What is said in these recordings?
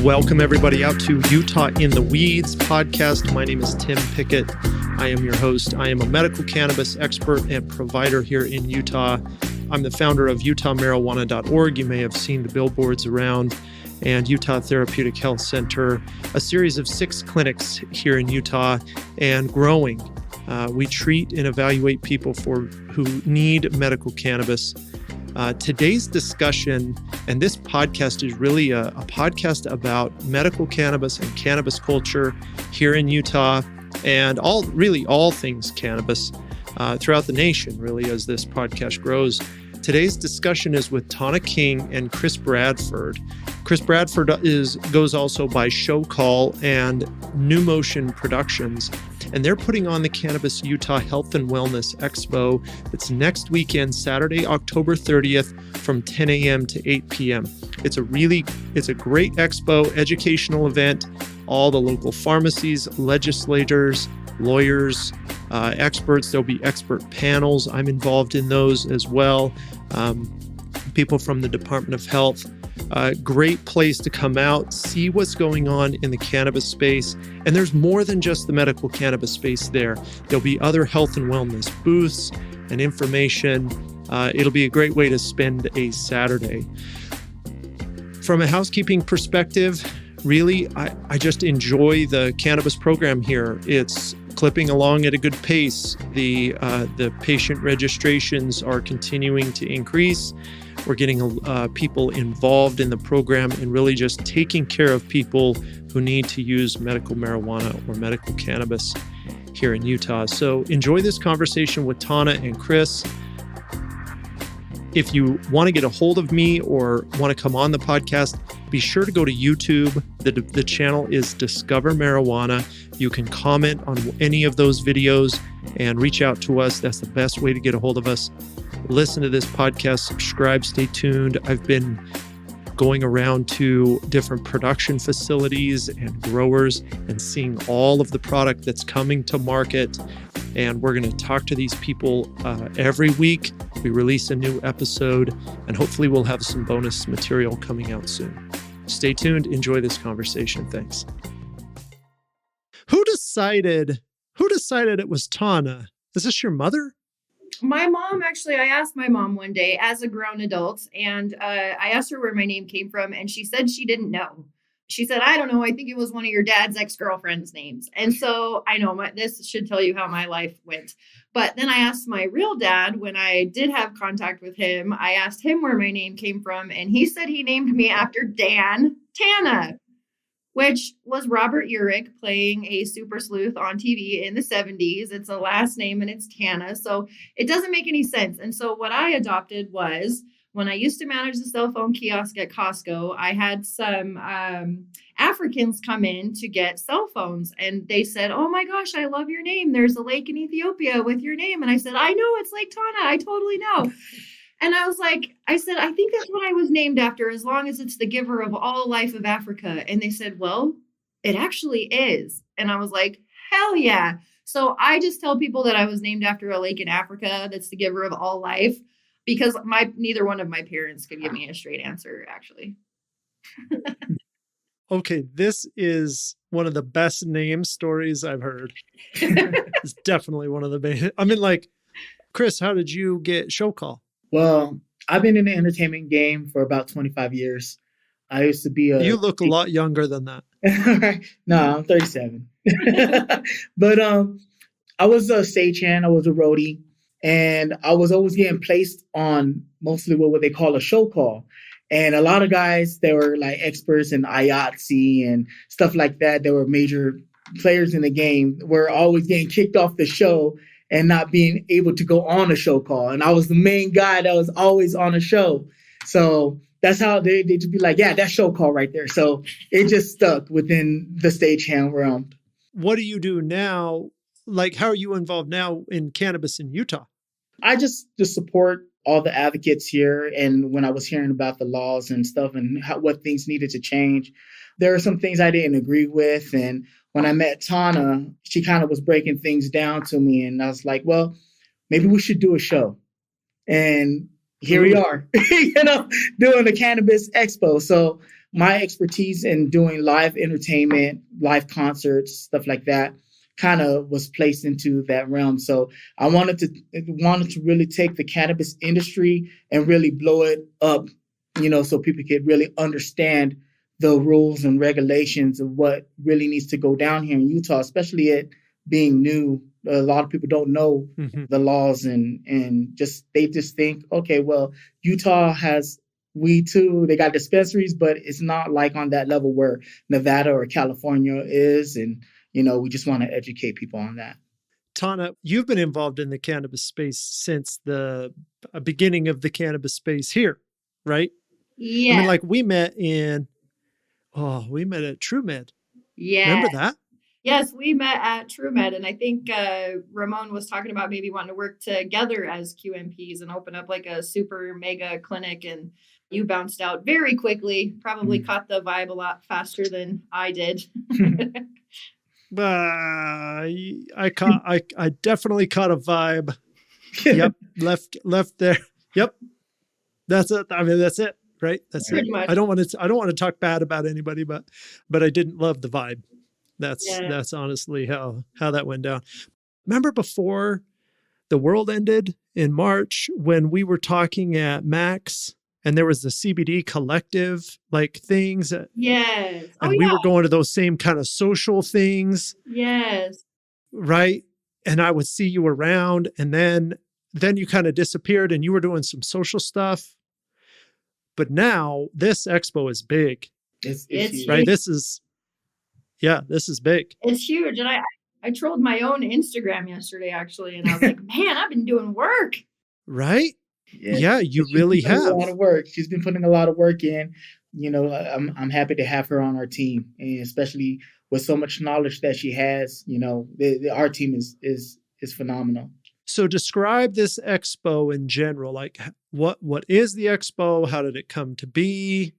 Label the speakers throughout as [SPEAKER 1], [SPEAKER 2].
[SPEAKER 1] Welcome everybody out to Utah in the Weeds podcast. My name is Tim Pickett. I am your host. I am a medical cannabis expert and provider here in Utah. I'm the founder of UtahMarijuana.org. You may have seen the billboards around, and Utah Therapeutic Health Center, a series of 6 clinics here in Utah and growing. We treat and evaluate people who need medical cannabis. Today's discussion, and this podcast is really a podcast about medical cannabis and cannabis culture here in Utah, and all things cannabis throughout the nation, really, as this podcast grows. Today's discussion is with Tana King and Chris Bradford. Chris Bradford goes also by Showcall and New Motion Productions, and they're putting on the Cannabis Utah Health and Wellness Expo. It's next weekend, Saturday, October 30th, from 10 a.m. to 8 p.m. It's a great expo, educational event. All the local pharmacies, legislators, lawyers, experts. There'll be expert panels. I'm involved in those as well. People from the Department of Health. Great place to come out, see what's going on in the cannabis space. And there's more than just the medical cannabis space there. There'll be other health and wellness booths and information. It'll be a great way to spend a Saturday. From a housekeeping perspective, really, I just enjoy the cannabis program here. It's clipping along at a good pace. The patient registrations are continuing to increase. We're getting people involved in the program and really just taking care of people who need to use medical marijuana or medical cannabis here in Utah. So enjoy this conversation with Tana and Chris. If you want to get a hold of me or want to come on the podcast, be sure to go to YouTube. The channel is Discover Marijuana. You can comment on any of those videos and reach out to us. That's the best way to get a hold of us. Listen to this podcast, subscribe, stay tuned. I've been going around to different production facilities and growers and seeing all of the product that's coming to market. And we're going to talk to these people every week. We release a new episode, and hopefully we'll have some bonus material coming out soon. Stay tuned. Enjoy this conversation. Thanks. Who decided it was Tana? Is this your mother?
[SPEAKER 2] My mom, actually, I asked my mom one day as a grown adult, and I asked her where my name came from, and she said she didn't know. She said, I don't know. I think it was one of your dad's ex-girlfriend's names. And so I know this should tell you how my life went. But then I asked my real dad when I did have contact with him. I asked him where my name came from, and he said he named me after Tana, which was Robert Urich playing a super sleuth on TV in the 70s. It's a last name and it's Tana. So it doesn't make any sense. And so what I adopted was, when I used to manage the cell phone kiosk at Costco, I had some Africans come in to get cell phones, and they said, oh my gosh, I love your name. There's a lake in Ethiopia with your name. And I said, I know, it's Lake Tana. I totally know. And I said, I think that's what I was named after, as long as it's the giver of all life of Africa. And they said, well, it actually is. And I was like, hell yeah. So I just tell people that I was named after a lake in Africa that's the giver of all life, because neither one of my parents could give me a straight answer, actually.
[SPEAKER 1] Okay, this is one of the best name stories I've heard. It's definitely one of the best. I mean, like, Chris, how did you get Showcall?
[SPEAKER 3] Well, I've been in the entertainment game for about 25 years. I used to be
[SPEAKER 1] You look a lot younger than that.
[SPEAKER 3] No, I'm 37. But I was a stagehand. I was a roadie. And I was always getting placed on mostly what they call a show call. And a lot of guys that were like experts in IATSE and stuff like that, that were major players in the game, were always getting kicked off the show and not being able to go on a show call. And I was the main guy that was always on a show. So that's how they just be like, yeah, that's show call right there. So it just stuck within the stagehand realm.
[SPEAKER 1] What do you do now? Like, how are you involved now in cannabis in Utah?
[SPEAKER 3] I just support all the advocates here. And when I was hearing about the laws and stuff and what things needed to change, there are some things I didn't agree with. And when I met Tana, she kind of was breaking things down to me. And I was like, well, maybe we should do a show. And here we are, doing the Cannabis Expo. So my expertise in doing live entertainment, live concerts, stuff like that, kind of was placed into that realm. So I wanted to really take the cannabis industry and really blow it up, so people could really understand the rules and regulations of what really needs to go down here in Utah, especially it being new. A lot of people don't know the laws and they just think, okay, well, Utah has weed too. They got dispensaries, but it's not like on that level where Nevada or California is. And, we just want to educate people on that.
[SPEAKER 1] Tana, you've been involved in the cannabis space since the beginning of the cannabis space here, right?
[SPEAKER 2] Yeah.
[SPEAKER 1] I mean, like we met at TrueMed.
[SPEAKER 2] Yeah.
[SPEAKER 1] Remember that?
[SPEAKER 2] Yes, we met at TrueMed, and I think Ramon was talking about maybe wanting to work together as QMPs and open up like a super mega clinic, and you bounced out very quickly, probably caught the vibe a lot faster than I did.
[SPEAKER 1] I definitely caught a vibe. Yep. Left there. Yep. That's it. I mean, that's it. Right. That's
[SPEAKER 2] Pretty
[SPEAKER 1] it.
[SPEAKER 2] much.
[SPEAKER 1] I don't want to talk bad about anybody, but I didn't love the vibe. That's honestly how that went down. Remember before the world ended in March when we were talking at Max and there was the CBD collective like things.
[SPEAKER 2] Yes.
[SPEAKER 1] And we were going to those same kind of social things.
[SPEAKER 2] Yes.
[SPEAKER 1] Right. And I would see you around, and then you kind of disappeared and you were doing some social stuff. But now this expo is big.
[SPEAKER 3] It's
[SPEAKER 1] right. This is big.
[SPEAKER 2] It's huge. And I trolled my own Instagram yesterday, actually. And I was like, man, I've been doing work.
[SPEAKER 1] Right. Yeah, you really have.
[SPEAKER 3] A lot of work. She's been putting a lot of work in. I'm happy to have her on our team, and especially with so much knowledge that she has. Our team is phenomenal.
[SPEAKER 1] So describe this expo in general. Like, what is the expo? How did it come to be?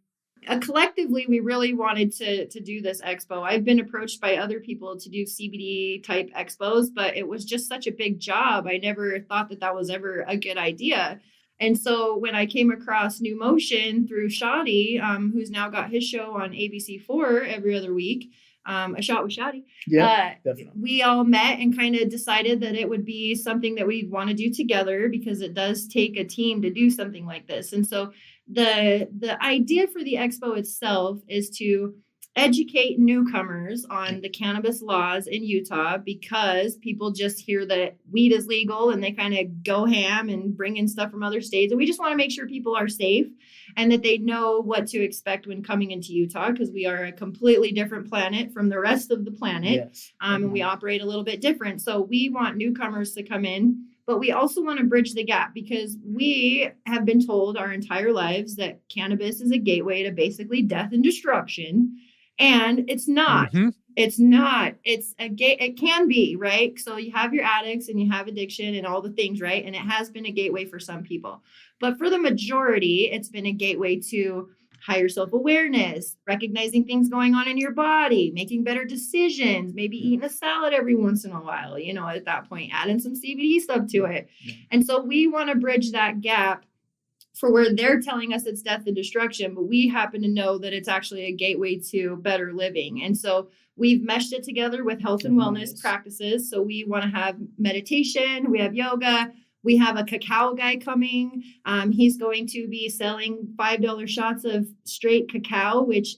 [SPEAKER 2] Collectively, we really wanted to do this expo. I've been approached by other people to do CBD type expos, but it was just such a big job. I never thought that was ever a good idea. And so when I came across New Motion through Shadi, who's now got his show on ABC4 every other week, A Shot with Shadi, we all met and kind of decided that it would be something that we'd want to do together because it does take a team to do something like this. And so the idea for the expo itself is to educate newcomers on the cannabis laws in Utah, because people just hear that weed is legal and they kind of go ham and bring in stuff from other states. And we just want to make sure people are safe and that they know what to expect when coming into Utah, because we are a completely different planet from the rest of the planet.
[SPEAKER 3] Yes.
[SPEAKER 2] And we operate a little bit different. So we want newcomers to come in, but we also want to bridge the gap, because we have been told our entire lives that cannabis is a gateway to basically death and destruction. And it's not.
[SPEAKER 1] Mm-hmm.
[SPEAKER 2] It's not. It's a it can be, right? So you have your addicts and you have addiction and all the things, right? And it has been a gateway for some people. But for the majority, it's been a gateway to higher self-awareness, recognizing things going on in your body, making better decisions, maybe eating a salad every once in a while, at that point, adding some CBD stuff to it. Yeah. And so we want to bridge that gap for where they're telling us it's death and destruction, but we happen to know that it's actually a gateway to better living. And so we've meshed it together with health and wellness practices. So we want to have meditation, we have yoga, we have a cacao guy coming. He's going to be selling $5 shots of straight cacao, which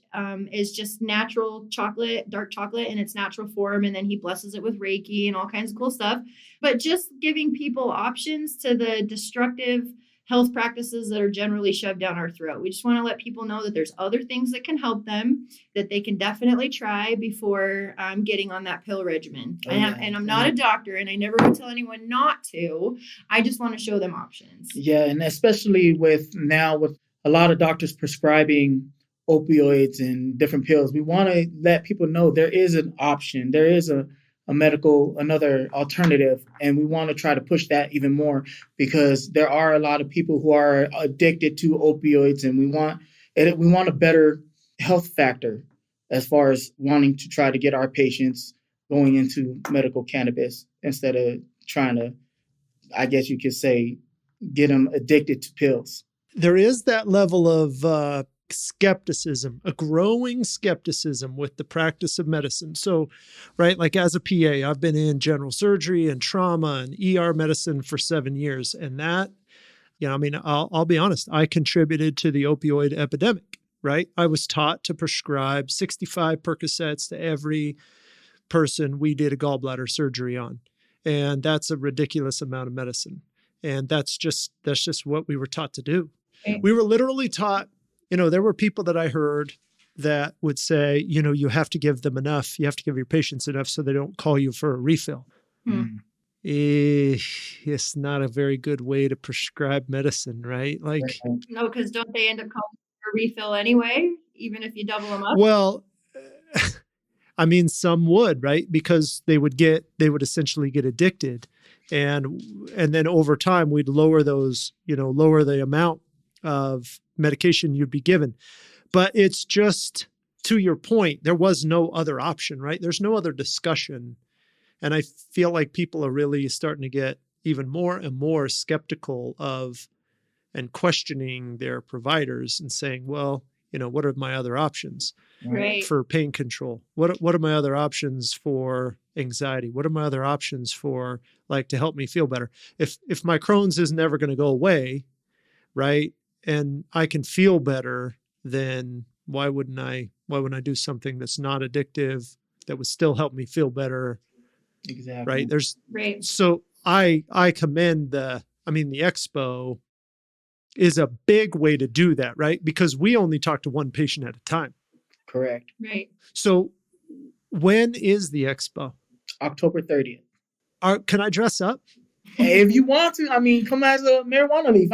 [SPEAKER 2] is just natural chocolate, dark chocolate in its natural form. And then he blesses it with Reiki and all kinds of cool stuff. But just giving people options to the destructive health practices that are generally shoved down our throat. We just want to let people know that there's other things that can help them, that they can definitely try before getting on that pill regimen. And I'm not a doctor, and I never would tell anyone not to. I just want to show them options.
[SPEAKER 3] Yeah, and especially with a lot of doctors prescribing opioids and different pills, we want to let people know there is an option. There is another alternative, and we want to try to push that even more, because there are a lot of people who are addicted to opioids, and we want a better health factor as far as wanting to try to get our patients going into medical cannabis instead of trying to, I guess you could say, get them addicted to pills.
[SPEAKER 1] There is that level of skepticism, a growing skepticism with the practice of medicine. So, right, like as a PA, I've been in general surgery and trauma and ER medicine for 7 years. And that, I mean, I'll be honest, I contributed to the opioid epidemic, right? I was taught to prescribe 65 Percocets to every person we did a gallbladder surgery on. And that's a ridiculous amount of medicine. And that's just what we were taught to do.
[SPEAKER 2] Okay.
[SPEAKER 1] We were literally taught, there were people that I heard that would say, you have to give them enough. You have to give your patients enough so they don't call you for a refill. It's not a very good way to prescribe medicine, right? Like,
[SPEAKER 2] no, because don't they end up calling for a refill anyway, even if you double them up?
[SPEAKER 1] Well, I mean, some would, right? Because they would essentially get addicted. And then over time, we'd lower those, lower the amount of medication you'd be given. But it's just, to your point, there was no other option, right? There's no other discussion. And I feel like people are really starting to get even more and more skeptical of and questioning their providers and saying, well, what are my other options for pain control? What are my other options for anxiety? What are my other options for to help me feel better? If my Crohn's is never going to go away, right? And I can feel better, then why wouldn't I do something that's not addictive, that would still help me feel better?
[SPEAKER 3] Exactly.
[SPEAKER 1] Right. So I commend the Expo is a big way to do that, right? Because we only talk to one patient at a time.
[SPEAKER 3] Correct.
[SPEAKER 2] Right.
[SPEAKER 1] So when is the Expo?
[SPEAKER 3] October 30th.
[SPEAKER 1] Can I dress up?
[SPEAKER 3] If you want to, come as a marijuana leaf.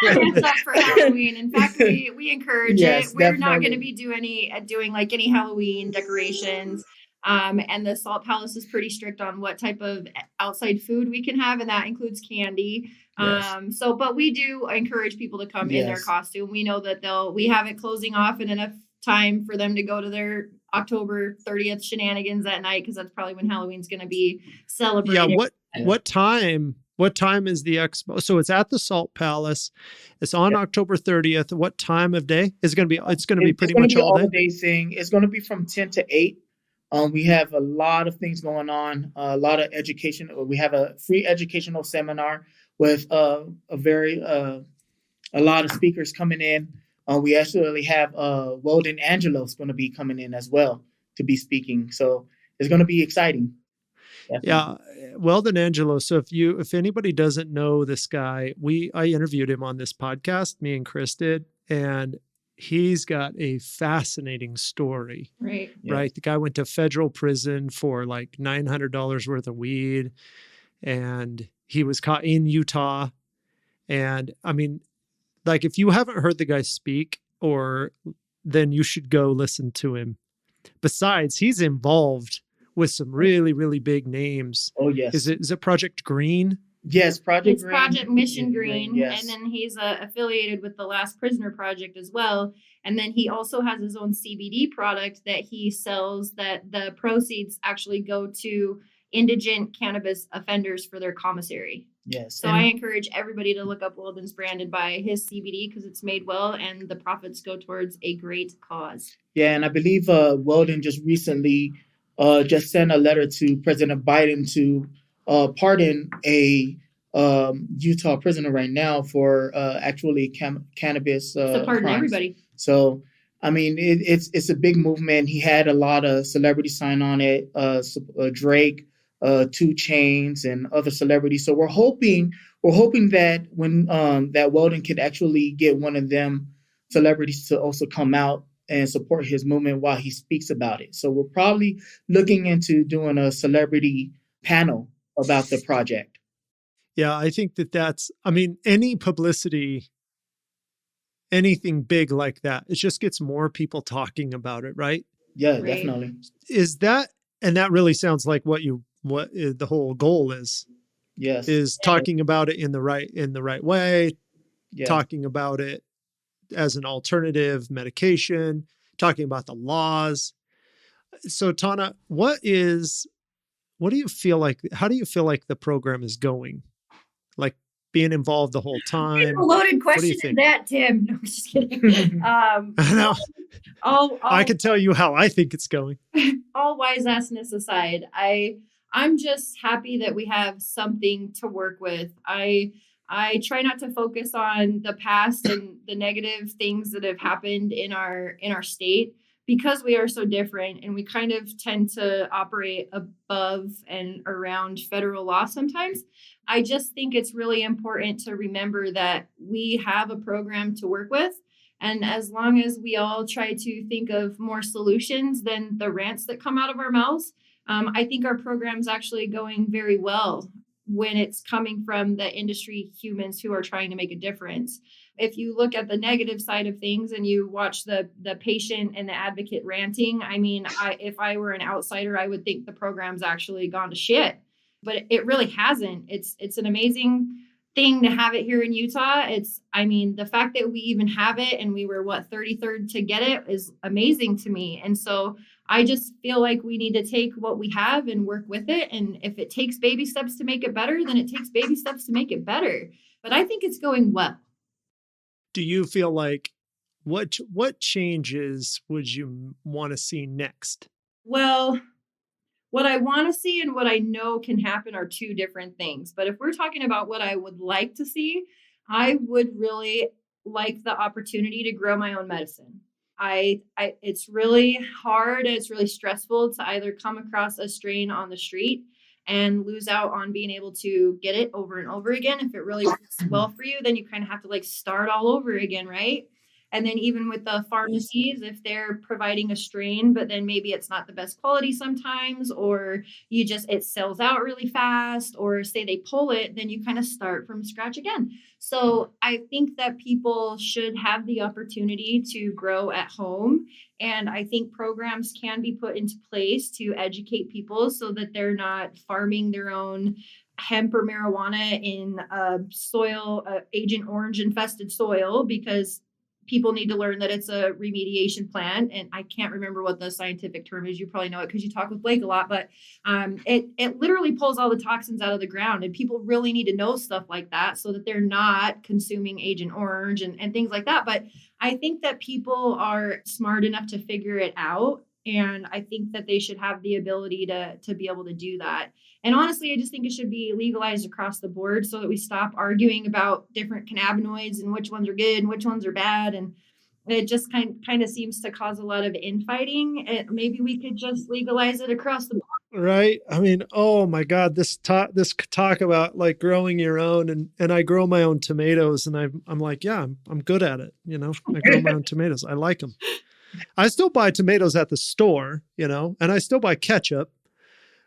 [SPEAKER 2] Dress up for Halloween. In fact, we encourage it. We're
[SPEAKER 3] definitely
[SPEAKER 2] not going to be doing any Halloween decorations. And the Salt Palace is pretty strict on what type of outside food we can have, and that includes candy.
[SPEAKER 3] Yes.
[SPEAKER 2] But we do encourage people to come in their costume. We know that we have it closing off in enough time for them to go to their October 30th shenanigans that night, because that's probably when Halloween's going to be celebrated.
[SPEAKER 1] Yeah. What time is the Expo? So it's at the Salt Palace. It's on October 30th. What time of day is it going to be? It's going to be pretty much all day
[SPEAKER 3] thing. It's going to be from 10 to 8. We have a lot of things going on, a lot of education. We have a free educational seminar with a lot of speakers coming in. We actually have Weldon Angelos going to be coming in as well to be speaking. So it's going to be exciting. Definitely.
[SPEAKER 1] Yeah, Weldon Angelos. So if anybody doesn't know this guy, I interviewed him on this podcast. Me and Chris did, and he's got a fascinating story.
[SPEAKER 2] Right.
[SPEAKER 1] Right. The guy went to federal prison for like $900 worth of weed, and he was caught in Utah. And if you haven't heard the guy speak, then you should go listen to him. Besides, he's involved with some really, really big names.
[SPEAKER 3] Oh, yes.
[SPEAKER 1] Is it Project Green?
[SPEAKER 3] Yes,
[SPEAKER 2] It's Project Mission Green. Yes. And then he's affiliated with the Last Prisoner Project as well. And then he also has his own CBD product that he sells, that the proceeds actually go to indigent cannabis offenders for their commissary.
[SPEAKER 3] Yes.
[SPEAKER 2] So I encourage everybody to look up Weldon's brand and buy his CBD, because it's made well and the profits go towards a great cause. Yeah,
[SPEAKER 3] and I believe Weldon just recently just sent a letter to President Biden to pardon a Utah prisoner right now for actually cannabis.
[SPEAKER 2] So pardon
[SPEAKER 3] crimes.
[SPEAKER 2] Everybody.
[SPEAKER 3] So it's a big movement. He had a lot of celebrities sign on it. Drake, 2 Chainz, and other celebrities. So we're hoping that when that Weldon could actually get one of them celebrities to also come out and support his movement while he speaks about it. So we're probably looking into doing a celebrity panel about the project.
[SPEAKER 1] Yeah, I think that's any publicity, anything big like that, it just gets more people talking about it, right?
[SPEAKER 3] Yeah, right. Definitely.
[SPEAKER 1] And that really sounds like what the whole goal is.
[SPEAKER 3] Yes.
[SPEAKER 1] Is talking about it in the right way,
[SPEAKER 3] yes.
[SPEAKER 1] Talking about it as an alternative medication, talking about the laws. So Tana, how do you feel like the program is going? Like, being involved the whole time?
[SPEAKER 2] A loaded
[SPEAKER 1] What do you
[SPEAKER 2] question
[SPEAKER 1] think?
[SPEAKER 2] in that, Tim. No, I'm just kidding.
[SPEAKER 1] No, I can tell you how I think it's going.
[SPEAKER 2] All wise assness aside, I'm just happy that we have something to work with. I try not to focus on the past and the negative things that have happened in our state, because we are so different and we kind of tend to operate above and around federal law sometimes. I just think it's really important to remember that we have a program to work with. And as long as we all try to think of more solutions than the rants that come out of our mouths, I think our program's actually going very well when it's coming from the industry humans who are trying to make a difference. If you look at the negative side of things and you watch the patient and the advocate ranting, I mean, if I were an outsider, I would think the program's actually gone to shit, but it really hasn't. It's an amazing thing to have it here in Utah. The fact that we even have it and we were 33rd to get it is amazing to me. And so I just feel like we need to take what we have and work with it. And if it takes baby steps to make it better, then it takes baby steps to make it better. But I think it's going well.
[SPEAKER 1] Do you feel like what changes would you want to see next?
[SPEAKER 2] Well, what I want to see and what I know can happen are two different things. But if we're talking about what I would like to see, I would really like the opportunity to grow my own medicine. It's really hard and it's really stressful to either come across a strain on the street and lose out on being able to get it over and over again. If it really works well for you, then you kind of have to start all over again, right? And then even with the pharmacies, if they're providing a strain, but then maybe it's not the best quality sometimes, or it sells out really fast, or say they pull it, then you kind of start from scratch again. So I think that people should have the opportunity to grow at home. And I think programs can be put into place to educate people so that they're not farming their own hemp or marijuana in soil, Agent Orange infested soil, because people need to learn that it's a remediation plan. And I can't remember what the scientific term is. You probably know it because you talk with Blake a lot, but it literally pulls all the toxins out of the ground. And people really need to know stuff like that so that they're not consuming Agent Orange and things like that. But I think that people are smart enough to figure it out. And I think that they should have the ability to be able to do that. And honestly, I just think it should be legalized across the board so that we stop arguing about different cannabinoids and which ones are good and which ones are bad. And it just kind of seems to cause a lot of infighting. Maybe we could just legalize it across the board.
[SPEAKER 1] Right. I mean, oh my God, this talk about growing your own, and I grow my own tomatoes, and I'm like, yeah, I'm good at it. I grow my own tomatoes. I like them. I still buy tomatoes at the store, and I still buy ketchup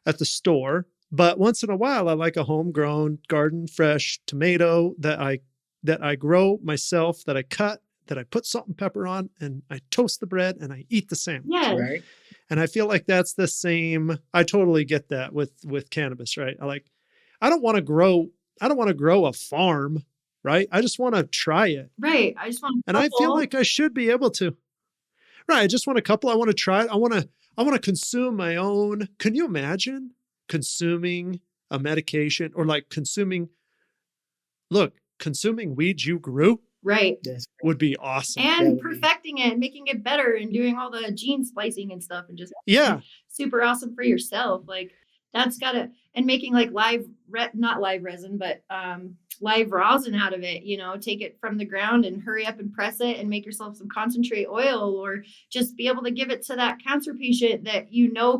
[SPEAKER 1] at the store. But once in a while, I like a homegrown garden fresh tomato that I grow myself, that I cut, that I put salt and pepper on, and I toast the bread and I eat the sandwich.
[SPEAKER 2] Yeah.
[SPEAKER 3] Right.
[SPEAKER 1] And I feel like that's the same. I totally get that with cannabis, right? I don't want to grow a farm, right? I just want to try it.
[SPEAKER 2] Right. I just want
[SPEAKER 1] and I feel like I should be able to. Right. I just want a couple. I want to try it. I want to consume my own. Can you imagine consuming a medication or consuming weed you grew?
[SPEAKER 2] Right.
[SPEAKER 3] Yes.
[SPEAKER 1] Would be awesome.
[SPEAKER 2] And perfecting it, making it better and doing all the gene splicing and stuff and just super awesome for yourself. That's and making not live resin, but live rosin out of it, take it from the ground and hurry up and press it and make yourself some concentrate oil, or just be able to give it to that cancer patient that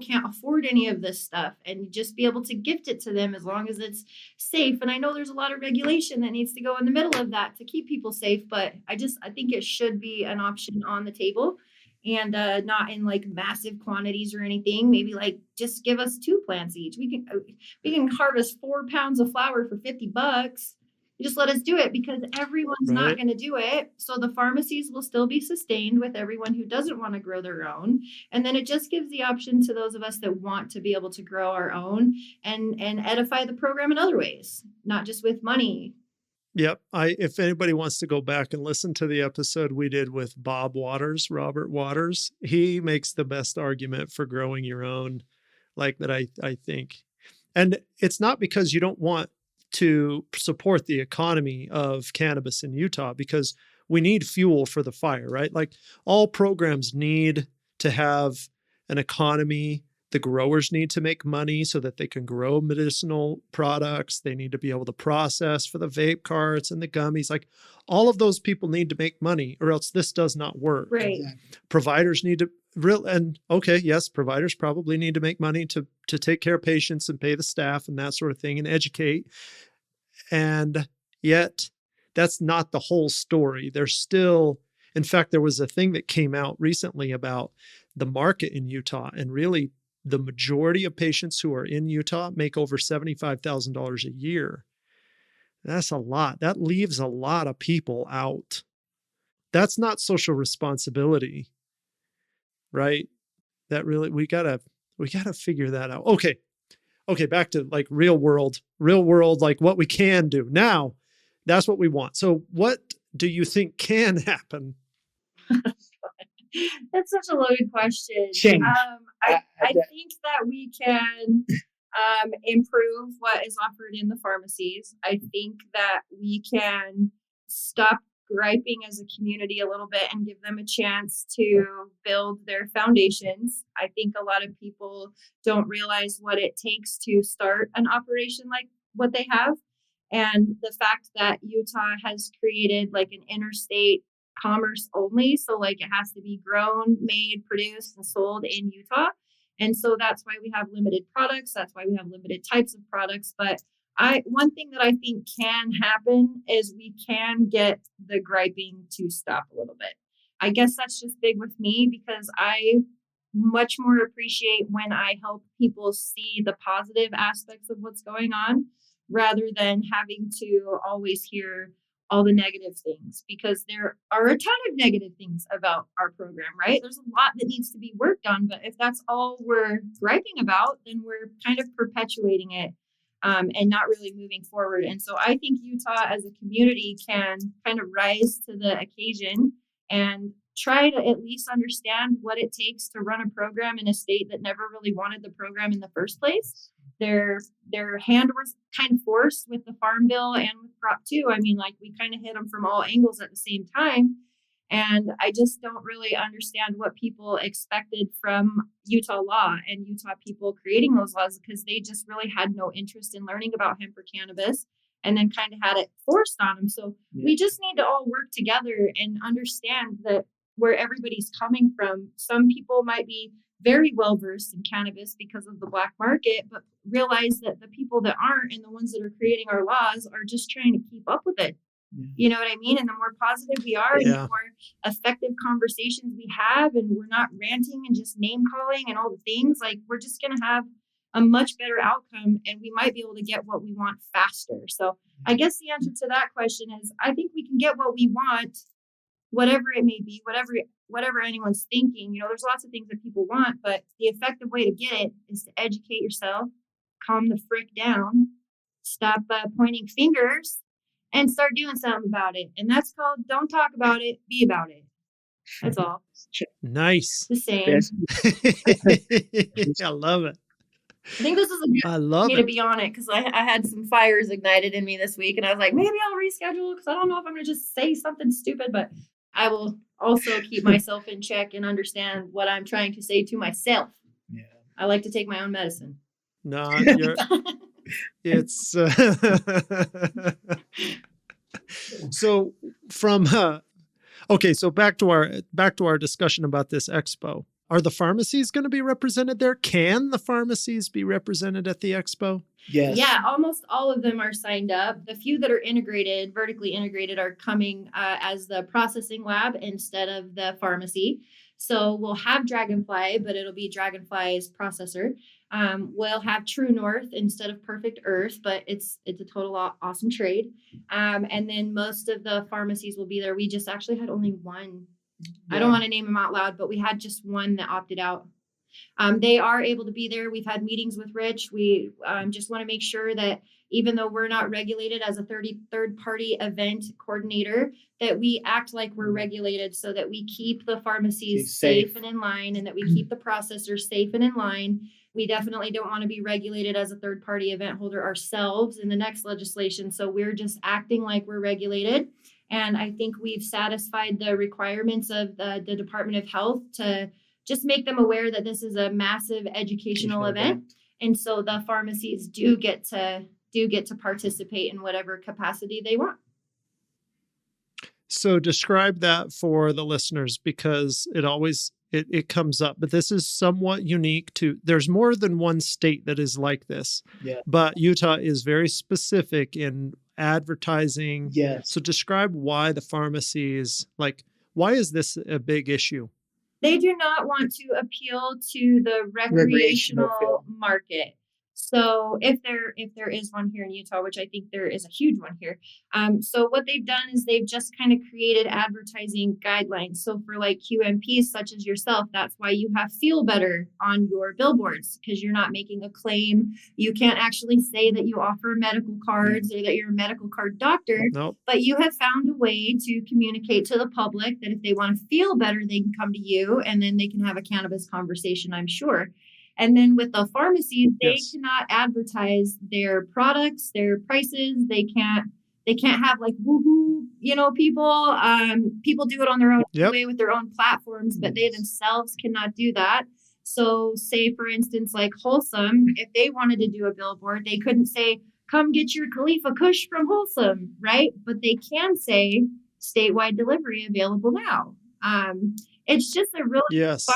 [SPEAKER 2] can't afford any of this stuff, and just be able to gift it to them as long as it's safe. And I know there's a lot of regulation that needs to go in the middle of that to keep people safe, but I think it should be an option on the table. And not in massive quantities or anything. Maybe just give us 2 plants each. We can harvest 4 pounds of flower for $50. Just let us do it, because everyone's not going to do it. So the pharmacies will still be sustained with everyone who doesn't want to grow their own. And then it just gives the option to those of us that want to be able to grow our own and edify the program in other ways, not just with money.
[SPEAKER 1] Yep. If anybody wants to go back and listen to the episode we did with Robert Waters, he makes the best argument for growing your own, that I think. And it's not because you don't want to support the economy of cannabis in Utah, because we need fuel for the fire, right? Like all programs need to have an economy. The growers need to make money so that they can grow medicinal products. They need to be able to process for the vape carts and the gummies. Like all of those people need to make money, or else this does not work.
[SPEAKER 2] Right.
[SPEAKER 3] Exactly.
[SPEAKER 1] Providers need to yes, providers probably need to make money to take care of patients and pay the staff and that sort of thing and educate. And yet that's not the whole story. There's still, in fact, there was a thing that came out recently about the market in Utah, and really the majority of patients who are in Utah make over $75,000 a year. That's a lot. That leaves a lot of people out. That's not social responsibility, right? That really, we gotta figure that out. Okay. Back to like real world, like what we can do now. That's what we want. So what do you think can happen?
[SPEAKER 2] That's such a loaded question.
[SPEAKER 3] Change.
[SPEAKER 2] I think that we can improve what is offered in the pharmacies. I think that we can stop griping as a community a little bit and give them a chance to build their foundations. I think a lot of people don't realize what it takes to start an operation like what they have. And the fact that Utah has created like an interstate commerce only. So like it has to be grown, made, produced, and sold in Utah. And so that's why we have limited products. That's why we have limited types of products. But one thing that I think can happen is we can get the griping to stop a little bit. I guess that's just big with me because I much more appreciate when I help people see the positive aspects of what's going on rather than having to always hear all the negative things, because there are a ton of negative things about our program, right? There's a lot that needs to be worked on, but if that's all we're griping about, then we're kind of perpetuating it and not really moving forward. And so I think Utah as a community can kind of rise to the occasion and try to at least understand what it takes to run a program in a state that never really wanted the program in the first place. Their hand was kind of forced with the Farm Bill and with Prop 2. I mean, like we kind of hit them from all angles at the same time. And I just don't really understand what people expected from Utah law and Utah people creating those laws, because they just really had no interest in learning about hemp or cannabis and then kind of had it forced on them. So we just need to all work together and understand that where everybody's coming from. Some people might be very well versed in cannabis because of the black market, but realize that the people that aren't and the ones that are creating our laws are just trying to keep up with it. You know what I mean? And the more positive we are and the more effective conversations we have, and we're not ranting and just name calling and all the things, like we're just going to have a much better outcome and we might be able to get what we want faster. So I guess the answer to that question is I think we can get what we want, whatever it may be, whatever anyone's thinking. You know, there's lots of things that people want, but the effective way to get it is to educate yourself, calm the frick down, stop pointing fingers, and start doing something about it. And that's called don't talk about it, be about it. That's all.
[SPEAKER 1] Nice.
[SPEAKER 2] The same.
[SPEAKER 1] I love it.
[SPEAKER 2] I think this is a good me to be on it because I had some fires ignited in me this week, and I was like, maybe I'll reschedule because I don't know if I'm going to just say something stupid, but I will also keep myself in check and understand what I'm trying to say to myself. Yeah. I like to take my own medicine.
[SPEAKER 1] No, it's so from okay. So back to our discussion about this expo. Are the pharmacies going to be represented there? Can the pharmacies be represented at the expo?
[SPEAKER 3] Yes.
[SPEAKER 2] Yeah, almost all of them are signed up. The few that are vertically integrated, are coming as the processing lab instead of the pharmacy. So we'll have Dragonfly, but it'll be Dragonfly's processor. We'll have True North instead of Perfect Earth, but it's a total awesome trade. And then most of the pharmacies will be there. We just actually had only one. Yeah. I don't want to name them out loud, but we had just one that opted out. They are able to be there. We've had meetings with Rich. We just want to make sure that even though we're not regulated as a third-party event coordinator, that we act like we're regulated so that we keep the pharmacies safe and in line, and that we keep the processors safe and in line. We definitely don't want to be regulated as a third-party event holder ourselves in the next legislation. So we're just acting like we're regulated. And I think we've satisfied the requirements of the Department of Health to just make them aware that this is a massive educational event. And so the pharmacies do get to participate in whatever capacity they want.
[SPEAKER 1] So describe that for the listeners, because it comes up, but this is somewhat unique to, there's more than one state that is like this, but Utah is very specific in advertising.
[SPEAKER 3] Yes.
[SPEAKER 1] So describe why the pharmacies, like, why is this a big issue?
[SPEAKER 2] They do not want to appeal to the recreational market. So if there is one here in Utah, which I think there is a huge one here. So what they've done is they've just kind of created advertising guidelines. So for like QMPs such as yourself, that's why you have Feel Better on your billboards, because you're not making a claim. You can't actually say that you offer medical cards or that you're a medical card doctor.
[SPEAKER 1] Nope.
[SPEAKER 2] But you have found a way to communicate to the public that if they want to feel better, they can come to you and then they can have a cannabis conversation, I'm sure. And then with the pharmacies, they cannot advertise their products, their prices. They can't have like woohoo, people. People do it on their own way with their own platforms, but they themselves cannot do that. So say, for instance, like Wholesome, if they wanted to do a billboard, they couldn't say, come get your Khalifa Kush from Wholesome, right? But they can say statewide delivery available now. It's just a really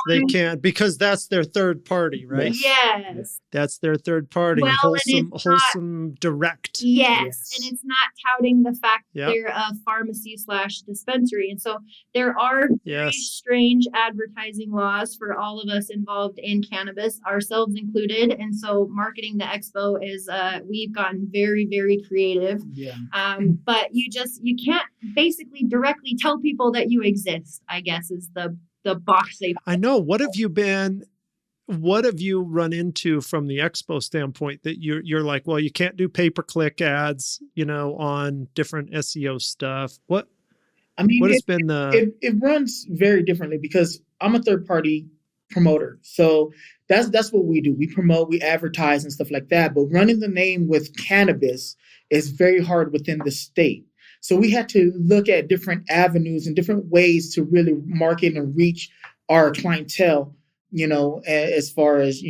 [SPEAKER 1] they can, because that's their third party, right?
[SPEAKER 2] Yes.
[SPEAKER 1] That's their third party.
[SPEAKER 2] Well,
[SPEAKER 1] Wholesome Direct.
[SPEAKER 2] Yes. And it's not touting the fact that they're a pharmacy/dispensary. And so there are very strange advertising laws for all of us involved in cannabis, ourselves included. And so marketing the Expo is, we've gotten very, very creative. Yeah. But you can't basically directly tell people that you exist, I guess, is the box they.
[SPEAKER 1] I know. What have you run into from the Expo standpoint that you're like, well, you can't do pay-per-click ads, on different SEO stuff? What has been
[SPEAKER 3] it runs very differently because I'm a third-party promoter. So that's what we do. We promote, we advertise and stuff like that. But running the name with cannabis is very hard within the state. So we had to look at different avenues and different ways to really market and reach our clientele, as far as,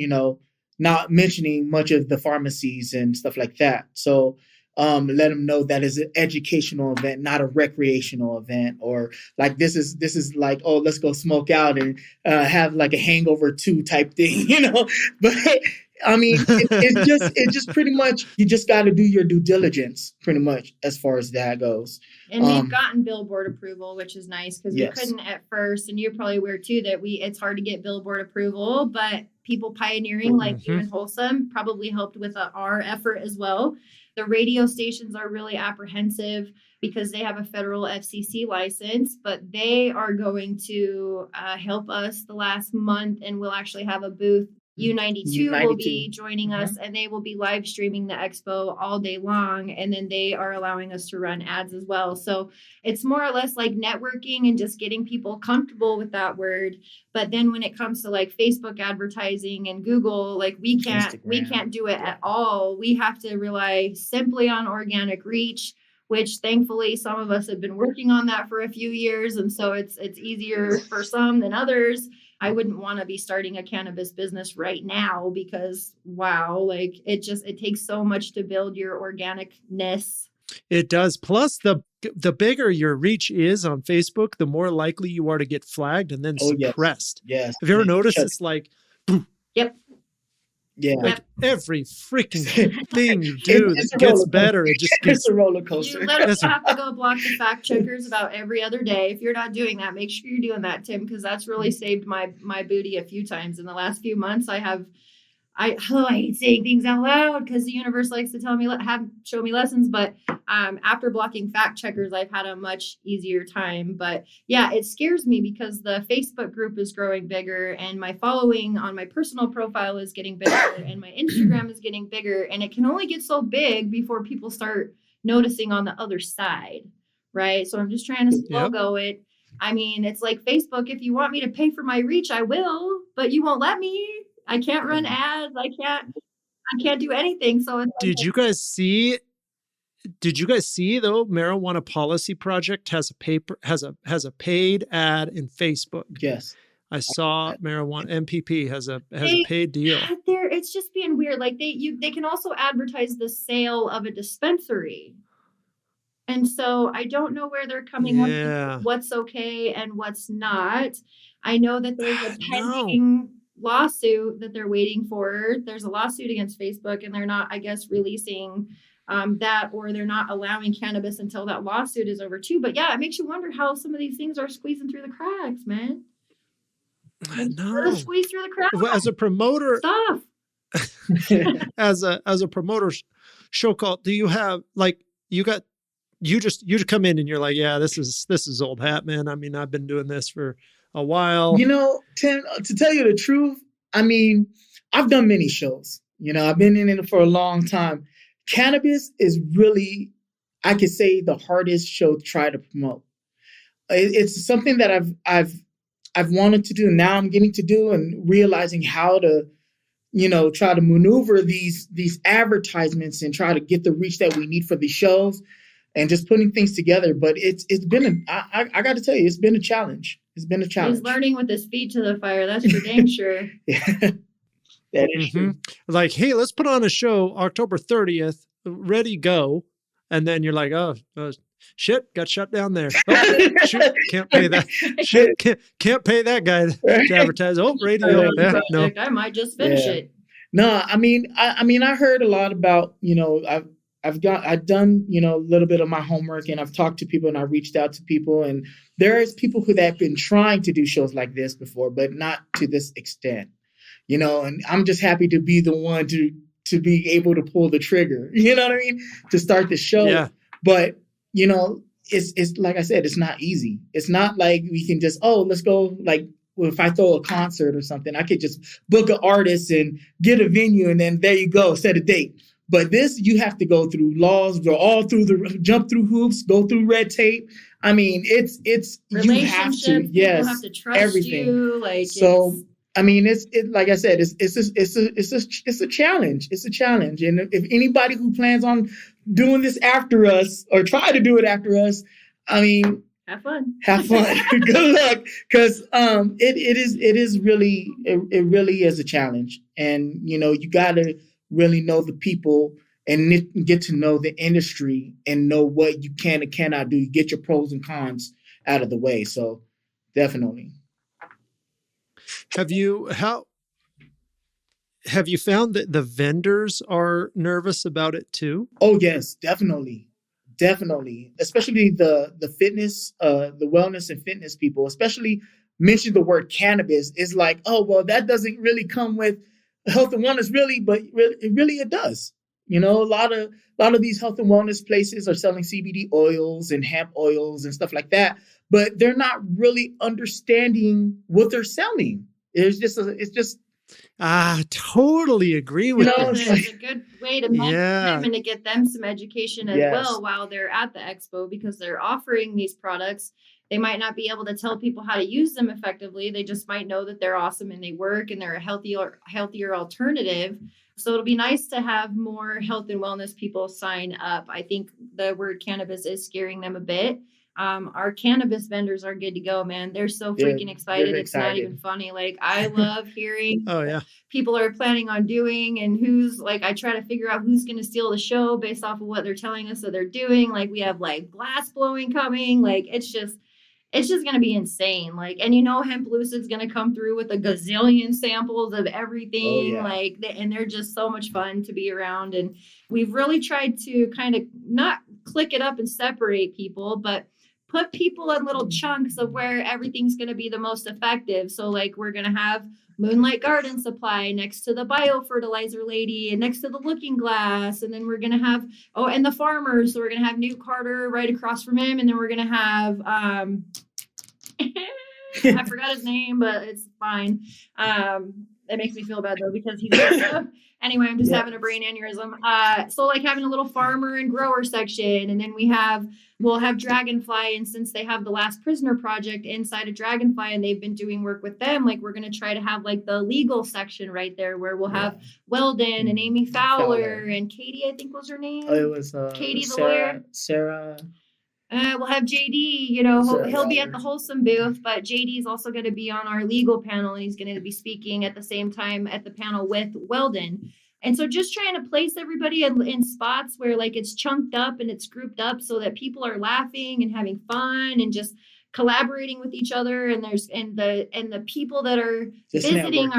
[SPEAKER 3] not mentioning much of the pharmacies and stuff like that. So let them know that is an educational event, not a recreational event, or like this is like, oh, let's go smoke out and have like a hangover 2 type thing, But I mean, it's just pretty much, you just got to do your due diligence pretty much as far as that goes.
[SPEAKER 2] And we've gotten billboard approval, which is nice because we couldn't at first. And you're probably aware too that it's hard to get billboard approval, but people pioneering like you and Wholesome probably helped with our effort as well. The radio stations are really apprehensive because they have a federal FCC license, but they are going to help us the last month, and we'll actually have a booth. U92 will be joining us, and they will be live streaming the Expo all day long. And then they are allowing us to run ads as well. So it's more or less like networking and just getting people comfortable with that word. But then when it comes to like Facebook advertising and Google, like we can't do it at all. We have to rely simply on organic reach, which thankfully some of us have been working on that for a few years. And so it's easier for some than others. I wouldn't want to be starting a cannabis business right now because it takes so much to build your organicness.
[SPEAKER 1] It does. Plus the bigger your reach is on Facebook, the more likely you are to get flagged and then suppressed.
[SPEAKER 3] Yes.
[SPEAKER 1] Have you ever noticed it's like,
[SPEAKER 2] yep.
[SPEAKER 3] Yeah.
[SPEAKER 1] Like every freaking thing you do that gets better, it just gets
[SPEAKER 3] it's a roller coaster.
[SPEAKER 2] You literally have to go block the fact checkers about every other day. If you're not doing that, make sure you're doing that, Tim, because that's really saved my booty a few times in the last few months. I hate saying things out loud because the universe likes to show me lessons. But after blocking fact checkers, I've had a much easier time. But yeah, it scares me because the Facebook group is growing bigger and my following on my personal profile is getting bigger and my Instagram is getting bigger. And it can only get so big before people start noticing on the other side. Right. So I'm just trying to slow go it. I mean, it's like Facebook. If you want me to pay for my reach, I will, but you won't let me. I can't run ads. I can't do anything. So it's
[SPEAKER 1] Did you guys see though, Marijuana Policy Project has a paid ad in Facebook?
[SPEAKER 3] Yes.
[SPEAKER 1] I saw Marijuana MPP has a paid deal.
[SPEAKER 2] It's just being weird. Like they can also advertise the sale of a dispensary. And so I don't know where they're coming with what's okay and what's not. I know that there's a pending lawsuit that they're waiting for. There's a lawsuit against Facebook, and they're not, I guess, releasing that, or they're not allowing cannabis until that lawsuit is over too. But yeah, it makes you wonder how some of these things are squeezing through the cracks, man.
[SPEAKER 1] I know.
[SPEAKER 2] Squeeze through the cracks.
[SPEAKER 1] As a promoter,
[SPEAKER 2] stuff.
[SPEAKER 1] as a promoter, Showcall, do you have you just come in and you're like, yeah, this is old hat, man. I mean, I've been doing this for a while.
[SPEAKER 3] You know, Tim, to tell you the truth, I mean, I've done many shows. You know, I've been in it for a long time. Cannabis is really, I could say, the hardest show to try to promote. It's something that I've wanted to do. Now I'm getting to do and realizing how to, you know, try to maneuver these advertisements and try to get the reach that we need for these shows and just putting things together. But it's been, I got to tell you, it's been a challenge. It's been a challenge.
[SPEAKER 2] He's learning with his feet to the fire. That's for dang sure.
[SPEAKER 3] Yeah. That is true.
[SPEAKER 1] Like, hey, let's put on a show October 30th, ready, go. And then you're like, oh shit, got shut down there. Oh, shoot, can't pay that. Shit, can't pay that guy to advertise. Oh, radio. Yeah, no.
[SPEAKER 2] I might just finish it.
[SPEAKER 3] No, I mean, I heard a lot about, you know, I've done, you know, a little bit of my homework, and I've talked to people and I've reached out to people, and there's people who have been trying to do shows like this before, but not to this extent, you know, and I'm just happy to be the one to be able to pull the trigger, you know what I mean? To start the show.
[SPEAKER 1] Yeah.
[SPEAKER 3] But, you know, it's like I said, it's not easy. It's not like we can just, let's go, like, well, if I throw a concert or something, I could just book an artist and get a venue, and then there you go, set a date. But this, you have to go through laws, jump through hoops, go through red tape. I mean, it's you have to, yes,
[SPEAKER 2] people have to trust
[SPEAKER 3] everything.
[SPEAKER 2] You, like,
[SPEAKER 3] so. I mean, it's like I said, it's a challenge. It's a challenge. And if anybody who plans on doing this after us or try to do it after us, I mean,
[SPEAKER 2] have fun.
[SPEAKER 3] Good luck, because it really is a challenge. And you know, you got to really know the people and get to know the industry and know what you can and cannot do. You get your pros and cons out of the way. So definitely.
[SPEAKER 1] Have you found that the vendors are nervous about it too?
[SPEAKER 3] Oh yes, definitely. Especially the fitness, the wellness and fitness people, especially mention the word cannabis, is like, oh well, that doesn't really come with health and wellness, really, but it does. You know, a lot of these health and wellness places are selling CBD oils and hemp oils and stuff like that, but they're not really understanding what they're selling. It's just.
[SPEAKER 1] I totally agree with
[SPEAKER 2] that.
[SPEAKER 1] this.
[SPEAKER 2] It's a good way to mentor them and to get them some education as well while they're at the expo, because they're offering these products. They might not be able to tell people how to use them effectively. They just might know that they're awesome and they work and they're a healthier alternative. So it'll be nice to have more health and wellness people sign up. I think the word cannabis is scaring them a bit. Our cannabis vendors are good to go, man. They're so freaking excited. It's not even funny. Like, I love hearing people are planning on doing, and who's like, I try to figure out who's going to steal the show based off of what they're telling us that they're doing. Like, we have like glass blowing coming. Like, it's just going to be insane. Like, and you know, Hemp Lucid's going to come through with a gazillion samples of everything. Like, and they're just so much fun to be around. And we've really tried to kind of not click it up and separate people, but put people in little chunks of where everything's going to be the most effective. So like, we're going to have Moonlight Garden Supply next to the biofertilizer lady and next to the Looking Glass. And then we're going to have, and the farmers. So we're going to have Newt Carter right across from him. And then we're going to have, I forgot his name, but it's fine. That makes me feel bad though, because he's anyway, I'm just having a brain aneurysm. So like having a little farmer and grower section, and then we'll have Dragonfly, and since they have the Last Prisoner project inside of Dragonfly and they've been doing work with them, like we're going to try to have like the legal section right there where we'll have Weldon and Amy Fowler and Katie, I think was her name.
[SPEAKER 3] Oh, it was
[SPEAKER 2] Katie the lawyer.
[SPEAKER 3] Sarah.
[SPEAKER 2] We'll have JD, he'll be at the Wholesome booth, but JD is also going to be on our legal panel, and he's going to be speaking at the same time at the panel with Weldon. And so just trying to place everybody in spots where like it's chunked up and it's grouped up so that people are laughing and having fun and just collaborating with each other. And the people that are just visiting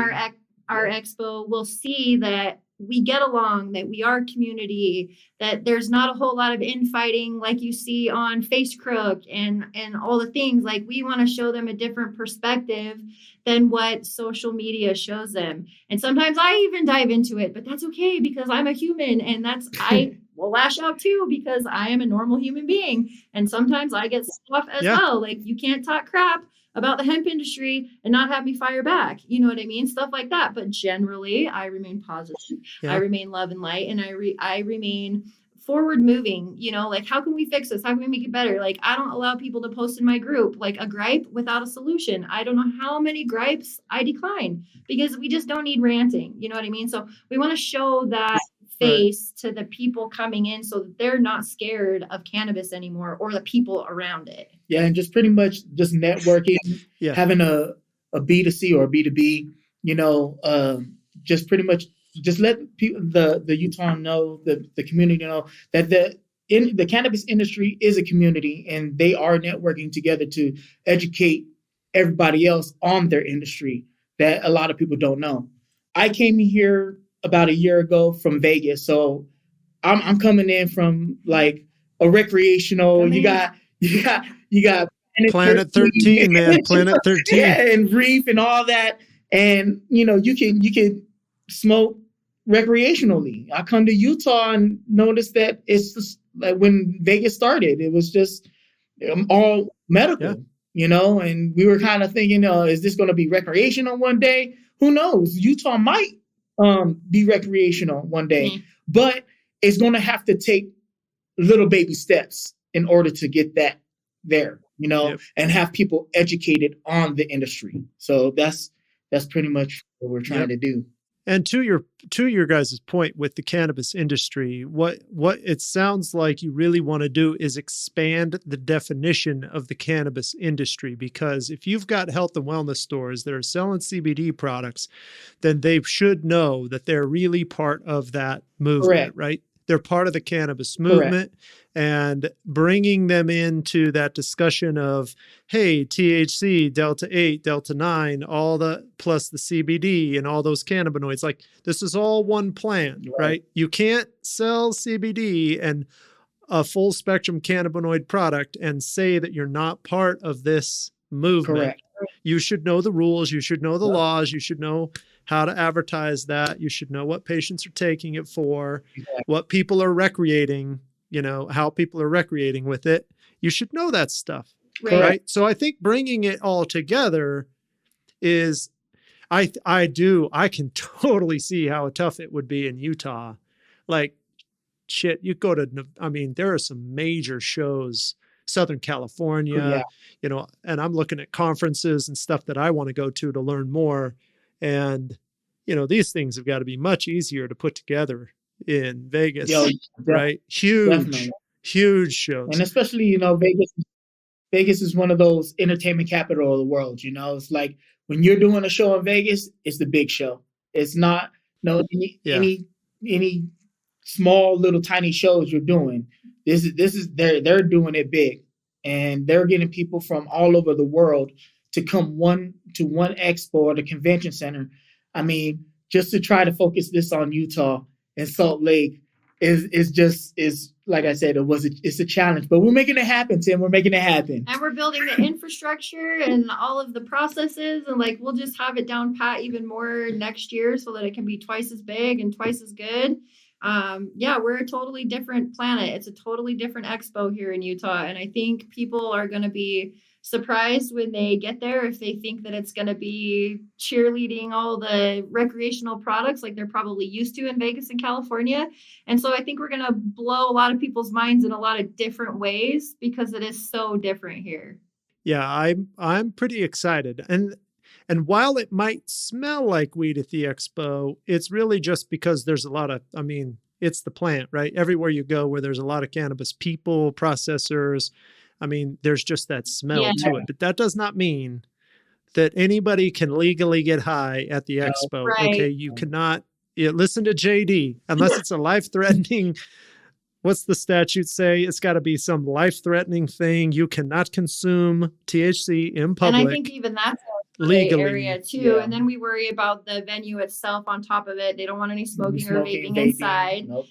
[SPEAKER 2] our expo will see that we get along, that we are community, that there's not a whole lot of infighting like you see on Face Crook and all the things. Like we want to show them a different perspective than what social media shows them. And sometimes I even dive into it, but that's okay because I'm a human, and I will lash out too because I am a normal human being. And sometimes I get stuff as well. Like you can't talk crap about the hemp industry and not have me fire back. You know what I mean? Stuff like that. But generally, I remain positive. Yeah. I remain love and light, and I remain forward moving. Like how can we fix this? How can we make it better? Like I don't allow people to post in my group like a gripe without a solution. I don't know how many gripes I decline because we just don't need ranting. You know what I mean? So we want to show that face to the people coming in so that they're not scared of cannabis anymore or the people around it.
[SPEAKER 3] Yeah, and just pretty much just networking, having a B2C or a B2B, just pretty much just let people, the Utah know, the community know that the cannabis industry is a community, and they are networking together to educate everybody else on their industry that a lot of people don't know. I came here about a year ago from Vegas, so I'm coming in from like a recreational. You got
[SPEAKER 1] Planet 13, man, Planet 13,
[SPEAKER 3] and Reef and all that, and you can smoke recreationally. I come to Utah and notice that it's just like when Vegas started, it was just all medical, and we were kind of thinking, is this going to be recreational one day? Who knows? Utah might be recreational one day, but it's going to have to take little baby steps in order to get that there, and have people educated on the industry. So that's pretty much what we're trying to do.
[SPEAKER 1] And to your guys' point with the cannabis industry, what it sounds like you really want to do is expand the definition of the cannabis industry, because if you've got health and wellness stores that are selling CBD products, then they should know that they're really part of that movement, right? They're part of the cannabis movement. And bringing them into that discussion of, hey, THC, Delta 8, Delta 9, plus the CBD and all those cannabinoids, like this is all one plan, right? You can't sell CBD and a full spectrum cannabinoid product and say that you're not part of this movement.
[SPEAKER 3] Correct.
[SPEAKER 1] You should know the rules. You should know the laws. You should know how to advertise that. You should know what patients are taking it for, what people are recreating, how people are recreating with it. You should know that stuff, right? So I think bringing it all together is, I can totally see how tough it would be in Utah. Like, shit, you go to, there are some major shows, Southern California, and I'm looking at conferences and stuff that I want to go to learn more. And, these things have got to be much easier to put together in Vegas, right? Huge shows.
[SPEAKER 3] And especially, Vegas is one of those entertainment capital of the world. It's like when you're doing a show in Vegas, it's the big show. It's not any small little tiny shows you're doing. They're doing it big, and they're getting people from all over the world to come to one expo or the convention center. Just to try to focus this on Utah and Salt Lake is like I said, it's a challenge, but we're making it happen, Tim. We're making it happen.
[SPEAKER 2] And we're building the infrastructure and all of the processes, and we'll just have it down pat even more next year so that it can be twice as big and twice as good. Yeah, we're a totally different planet. It's a totally different expo here in Utah. And I think people are going to be surprised when they get there if they think that it's going to be cheerleading all the recreational products like they're probably used to in Vegas and California. And so I think we're going to blow a lot of people's minds in a lot of different ways because it is so different here.
[SPEAKER 1] Yeah, I'm pretty excited. And while it might smell like weed at the expo, it's really just because there's a lot of, I mean, it's the plant, right? Everywhere you go where there's a lot of cannabis people, processors, I mean, there's just that smell to it. But that does not mean that anybody can legally get high at the expo.
[SPEAKER 2] Right.
[SPEAKER 1] Okay, you cannot listen to JD unless it's a life-threatening. What's the statute say? It's got to be some life-threatening thing. You cannot consume THC in public.
[SPEAKER 2] And I think even that's a legally area too. Yeah. And then we worry about the venue itself on top of it. They don't want any smoking or vaping inside. Nope.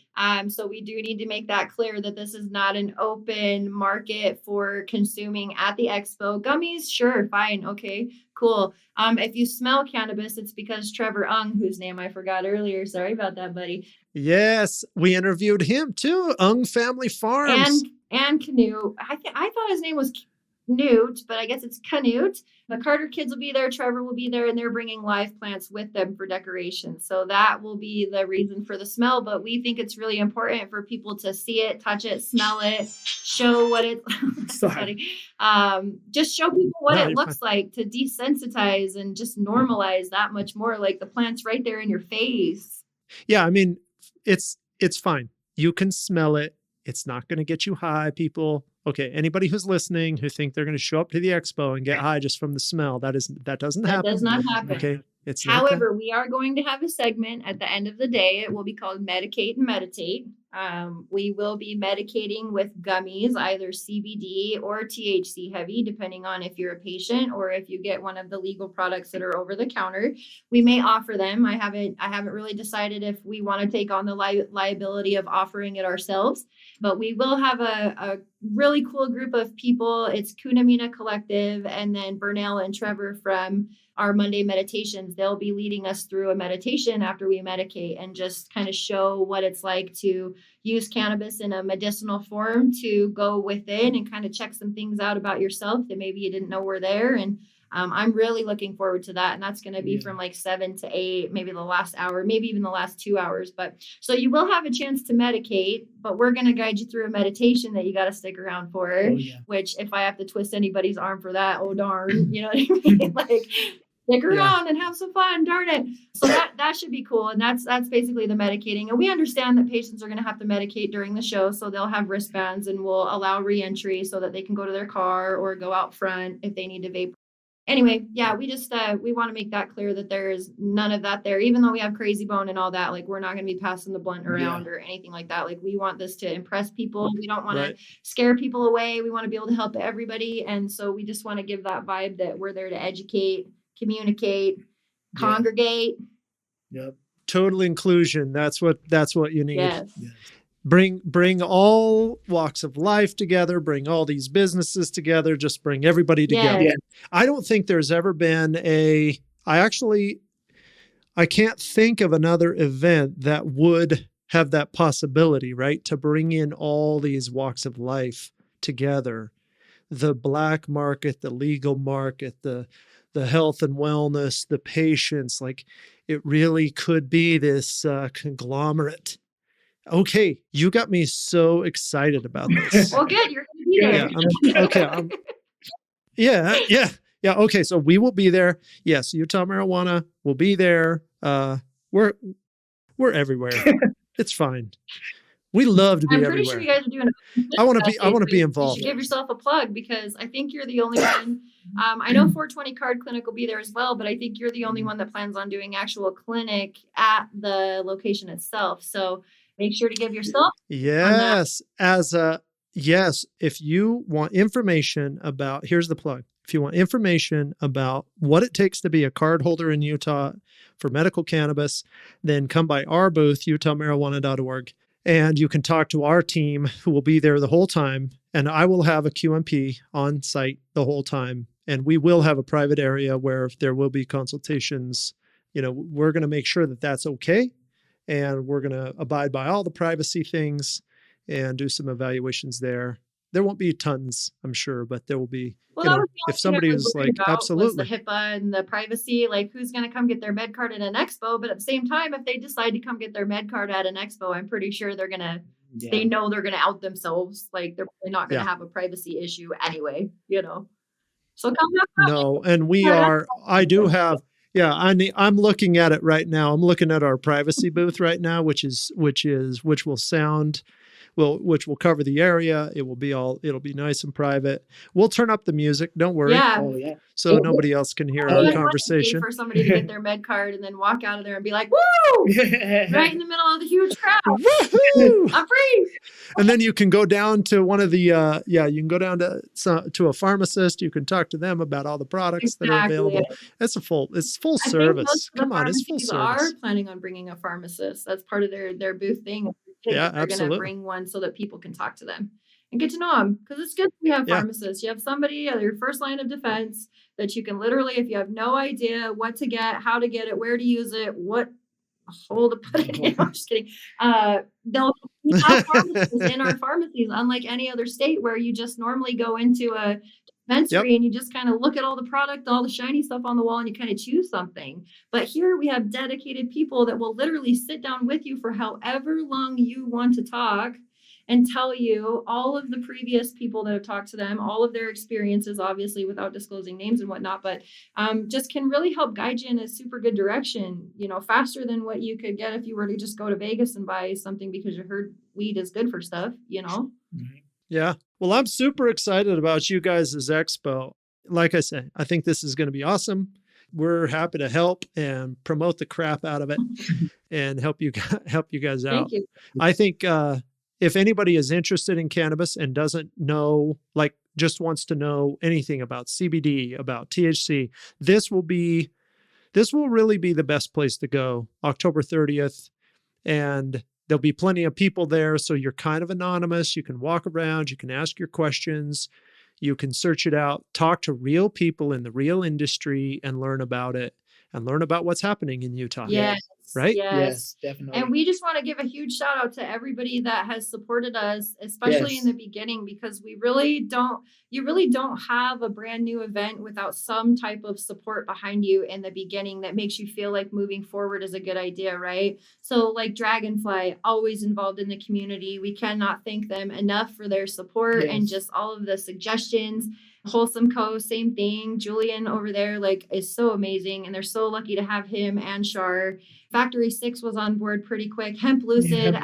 [SPEAKER 2] So we do need to make that clear that this is not an open market for consuming at the expo. Gummies, sure, fine, okay, cool. If you smell cannabis, it's because Trevor Ung, whose name I forgot earlier, sorry about that, buddy.
[SPEAKER 1] Yes, we interviewed him too, Ung Family Farms.
[SPEAKER 2] And Canute. I thought his name was Newt, but I guess it's Canute. The Carter kids will be there, Trevor will be there, and they're bringing live plants with them for decoration. So that will be the reason for the smell. But we think it's really important for people to see it, touch it, smell it, show what it. Sorry. Just show people what it looks like to desensitize and just normalize that much more. Like the plant's right there in your face.
[SPEAKER 1] Yeah, I mean, it's fine. You can smell it. It's not going to get you high, people. Okay, anybody who's listening who think they're going to show up to the expo and get high just from the smell, that doesn't happen.
[SPEAKER 2] That does not happen.
[SPEAKER 1] Okay.
[SPEAKER 2] However, we are going to have a segment at the end of the day. It will be called Medicate and Meditate. We will be medicating with gummies, either CBD or THC heavy, depending on if you're a patient or if you get one of the legal products that are over the counter. We may offer them. I haven't really decided if we want to take on the liability of offering it ourselves, but we will have a really cool group of people. It's Kunamina Collective and then Bernal and Trevor from our Monday meditations. They'll be leading us through a meditation after we medicate and just kind of show what it's like to use cannabis in a medicinal form to go within and kind of check some things out about yourself that maybe you didn't know were there. And I'm really looking forward to that. And that's going to be from like 7 to 8, maybe the last hour, maybe even the last 2 hours. But so you will have a chance to medicate, but we're going to guide you through a meditation that you got to stick around for, which if I have to twist anybody's arm for that, oh darn, you know what I mean? Like, stick around and have some fun, darn it. So that should be cool. And that's basically the medicating. And we understand that patients are going to have to medicate during the show. So they'll have wristbands and we'll allow reentry so that they can go to their car or go out front if they need to vape. Anyway, yeah, we just, we want to make that clear that there's none of that there, even though we have Crazy Bone and all that, like we're not going to be passing the blunt around or anything like that. Like we want this to impress people. We don't want to scare people away. We want to be able to help everybody. And so we just want to give that vibe that we're there to educate, communicate, congregate.
[SPEAKER 1] Yep. Total inclusion. That's what you need.
[SPEAKER 2] Yes.
[SPEAKER 1] Bring all walks of life together, bring all these businesses together, just bring everybody together.
[SPEAKER 2] Yes.
[SPEAKER 1] I don't think there's ever been I can't think of another event that would have that possibility, right? To bring in all these walks of life together. The black market, the legal market, the health and wellness, the patients, like it really could be this conglomerate. Okay, you got me so excited about this.
[SPEAKER 2] Well, good. You're going to be there.
[SPEAKER 1] Yeah. Okay, so we will be there. Yes, Utah Marijuana will be there. We're everywhere. It's fine. We love to be everywhere.
[SPEAKER 2] I'm pretty sure you guys are doing.
[SPEAKER 1] I want to be involved.
[SPEAKER 2] You should give yourself a plug because I think you're the only one. I know 420 Card Clinic will be there as well, but I think you're the only one that plans on doing actual clinic at the location itself. So make sure to give yourself.
[SPEAKER 1] Yes. If you want information about, here's the plug. If you want information about what it takes to be a card holder in Utah for medical cannabis, then come by our booth, utahmarijuana.org. And you can talk to our team who will be there the whole time. And I will have a QMP on site the whole time. And we will have a private area where there will be consultations. You know, we're going to make sure that that's okay. and we're going to abide by all the privacy things and do some evaluations there. There won't be tons, I'm sure, but there will be,
[SPEAKER 2] Well, that was the
[SPEAKER 1] if
[SPEAKER 2] only thing I
[SPEAKER 1] somebody
[SPEAKER 2] was
[SPEAKER 1] was
[SPEAKER 2] worried
[SPEAKER 1] like,
[SPEAKER 2] about was the
[SPEAKER 1] absolutely.
[SPEAKER 2] HIPAA and the privacy, like who's going to come get their med card at an expo. But at the same time, if they decide to come get their med card at an expo, I'm pretty sure they're going to, they know they're going to out themselves. Like they're probably not going to have a privacy issue anyway, So come back.
[SPEAKER 1] No, and I do have, I'm looking at it right now. I'm looking at our privacy booth right now, which will cover the area. It'll be nice and private. We'll turn up the music. Don't worry.
[SPEAKER 2] Yeah.
[SPEAKER 3] Oh, yeah.
[SPEAKER 1] So nobody else can hear our conversation.
[SPEAKER 2] For somebody to get their med card and then walk out of there and be like, woo! Right in the middle of the huge crowd.
[SPEAKER 1] Woohoo!
[SPEAKER 2] I'm free.
[SPEAKER 1] And then you can go down to one of the, you can go down to a pharmacist. You can talk to them about all the products that are available. It's full service. Come on, it's full service.
[SPEAKER 2] Are planning on bringing a pharmacist. That's part of their booth thing.
[SPEAKER 1] Yeah,
[SPEAKER 2] they're going to bring one so that people can talk to them and get to know them, because it's good we have pharmacists. You have somebody, your first line of defense, that you can literally, if you have no idea what to get, how to get it, where to use it, what hole to put it in. I'm just kidding. We have pharmacists in our pharmacies, unlike any other state where you just normally go into a dispensary and you just kind of look at all the product, all the shiny stuff on the wall, and you kind of choose something. But here we have dedicated people that will literally sit down with you for however long you want to talk and tell you all of the previous people that have talked to them, all of their experiences, obviously without disclosing names and whatnot, but just can really help guide you in a super good direction, faster than what you could get if you were to just go to Vegas and buy something because you heard weed is good for stuff,
[SPEAKER 1] Yeah. Well, I'm super excited about you guys' expo. Like I said, I think this is going to be awesome. We're happy to help and promote the crap out of it and help you guys out.
[SPEAKER 2] Thank you.
[SPEAKER 1] I think if anybody is interested in cannabis and doesn't know, just wants to know anything about CBD, about THC, this will really be the best place to go, October 30th. And there'll be plenty of people there, so you're kind of anonymous. You can walk around, you can ask your questions, you can search it out, talk to real people in the real industry and learn about it and learn about what's happening in Utah.
[SPEAKER 2] Yes.
[SPEAKER 1] Right?
[SPEAKER 3] Yes, definitely.
[SPEAKER 2] And we just want to give a huge shout out to everybody that has supported us, especially in the beginning, because you really don't have a brand new event without some type of support behind you in the beginning that makes you feel like moving forward is a good idea, right? So like Dragonfly, always involved in the community. We cannot thank them enough for their support and just all of the suggestions. Wholesome Co, same thing. Julian over there, is so amazing. And they're so lucky to have him and Shar. Factory 6 was on board pretty quick. Hemp Lucid,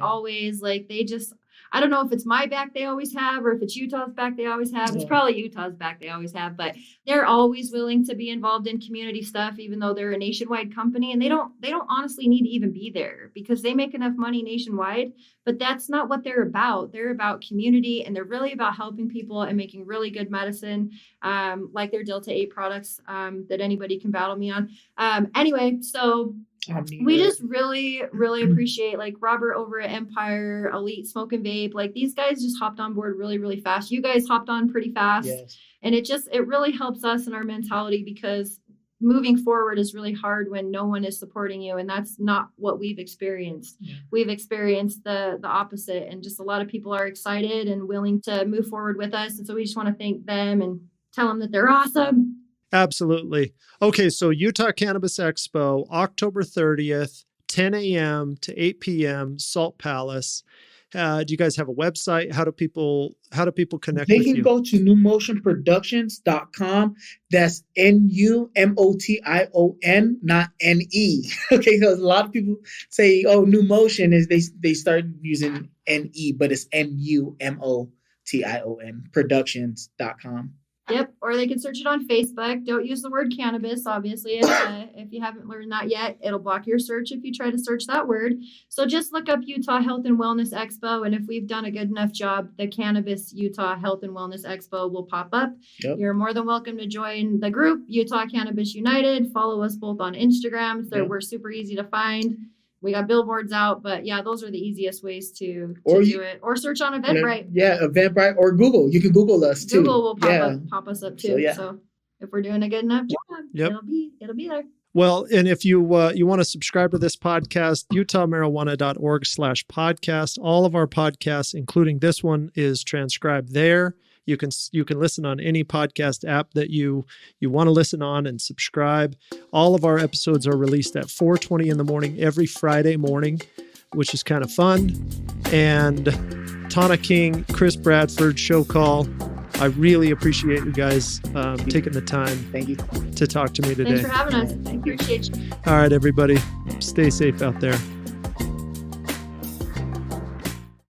[SPEAKER 2] always, they just, I don't know if it's my back they always have or if it's Utah's back they always have. It's probably Utah's back they always have, but they're always willing to be involved in community stuff, even though they're a nationwide company, and they don't honestly need to even be there because they make enough money nationwide, but that's not what they're about. They're about community, and they're really about helping people and making really good medicine, like their Delta 8 products, that anybody can battle me on. Anyway, so we just really, really appreciate Robert over at Empire, Elite Smoke and Vape. These guys just hopped on board really, really fast. You guys hopped on pretty fast. Yes. And it really helps us in our mentality, because moving forward is really hard when no one is supporting you. And that's not what we've experienced. Yeah. We've experienced the opposite, and just a lot of people are excited and willing to move forward with us. And so we just want to thank them and tell them that they're awesome.
[SPEAKER 1] Absolutely. Okay, so Utah Cannabis Expo, October 30th, 10 a.m. to 8 p.m., Salt Palace. Do you guys have a website? How do people connect with you?
[SPEAKER 3] They can go to newmotionproductions.com. That's NUMOTION, not NE. Okay, because a lot of people say, oh, New Motion is they start using NE, but it's NUMOTION, productions.com.
[SPEAKER 2] Yep. Or they can search it on Facebook. Don't use the word cannabis, obviously. If you haven't learned that yet, it'll block your search if you try to search that word. So just look up Utah Health and Wellness Expo. And if we've done a good enough job, the Cannabis Utah Health and Wellness Expo will pop up. Yep. You're more than welcome to join the group, Utah Cannabis United. Follow us both on Instagram. So we're super easy to find. We got billboards out, but those are the easiest ways to do it. Or search on Eventbrite.
[SPEAKER 3] Yeah, Eventbrite or Google. You can Google us too.
[SPEAKER 2] Google will pop us up too. So if we're doing a good enough job, it'll be there.
[SPEAKER 1] Well, and if you want to subscribe to this podcast, utahmarijuana.org/podcast. All of our podcasts, including this one, is transcribed there. You can listen on any podcast app that you want to listen on and subscribe. All of our episodes are released at 4:20 in the morning every Friday morning, which is kind of fun. And Tana King, Chris Bradford, Showcall, I really appreciate you guys taking the time
[SPEAKER 3] Thank you.
[SPEAKER 1] to talk to me today.
[SPEAKER 2] Thanks for having us. I appreciate you.
[SPEAKER 1] All right, everybody, stay safe out there.